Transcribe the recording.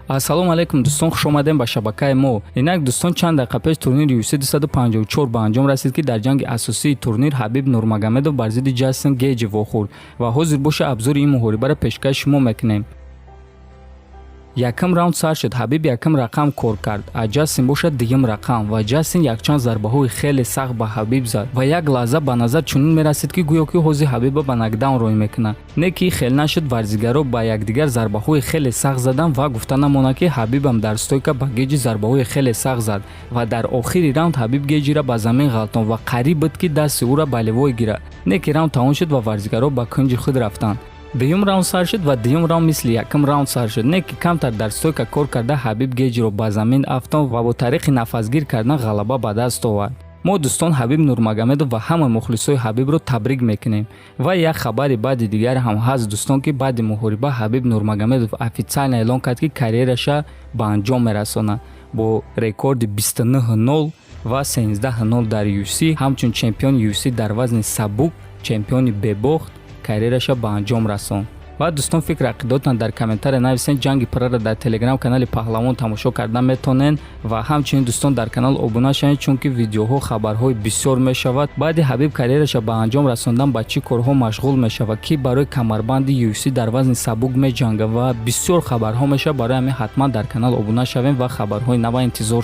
ассалому алайкум дӯстон, хуш омадем ба шабакаи мо. Инак дӯстон, чанд дақиқа пеш турнири UFC 254 ба анҷом расид ки дар ҷанги асосии турнир Ҳабиб Нурмагомедов бар зидди Ҷастин Гейҷи вохӯрд ва ҳозир боша абзори ин муҳорибаро пешкаши шумо мекунем. Якам раунд сар шуд. Ҳабиб якам рақам кор кард, а Ҷастин бошад дигам рақам ва Ҷастин якчанд зарбаҳои хеле сахт ба Ҳабиб зад ва як лаҳза ба назар чунин мерасид ки гӯё ки ҳозир Ҳабиба ба нокдаун рой мекунад. Не ки хел нашуд варзигаро ба якдигар зарбаҳои хеле сахт задан ва гуфта намонад ки Ҳабибам дар стойка ба Гейҷи зарбаҳои хеле сахт зад ва дар охири раунд Ҳабиб Гейҷиро ба замин ғалтон ва қариб буд ки дасти ӯро ба ливой гирад. Не ки раунд тамом шуд ва варзигаро ба кунҷи худ рафтанд. Дуюм раунд сар шуд ва дуюм раунд мисли якам раунд сар шуд. Не ки камтар дар стойка кор карда Ҳабиб Гейҷиро ба замин афтон ва бо тариқи нафасгир кардан ғалаба ба даст овард. мо дӯстон Ҳабиб Нурмагомедов ва ҳама мухлисои Ҳабибро табрик мекунем. Ва як хабари баъди дигар ҳам ҳаст дӯстон, ки баъди муҳориба Ҳабиб Нурмагомедов официально эълон кард ки карьераша ба анҷом мерасонад бо рекорди 29-0 ва 13-0 дар UFC, ҳамчун чемпиони UFC дар вазни сабук, чемпиони бебохт карьераша ба анҷом расон. ва дӯстон, фикр ақидотан дар комментария нависен. ҷанги пурраро дар телеграм канали Паҳлавон тамошо кардан метонен ва ҳамчунин дӯстон дар канал обуна шавед, чунки видеоҳо хабарҳои бисёр мешавад. баъди Ҳабиб карьераша ба анҷом расондан ба чӣ корҳо машғул мешавад, ки барои камарбанди UFC дар вазни сабук меҷангад ва бисёр хабарҳо мешавад. барои ҳамин ҳатман дар канал обуна шавем ва хабарҳои нава интизор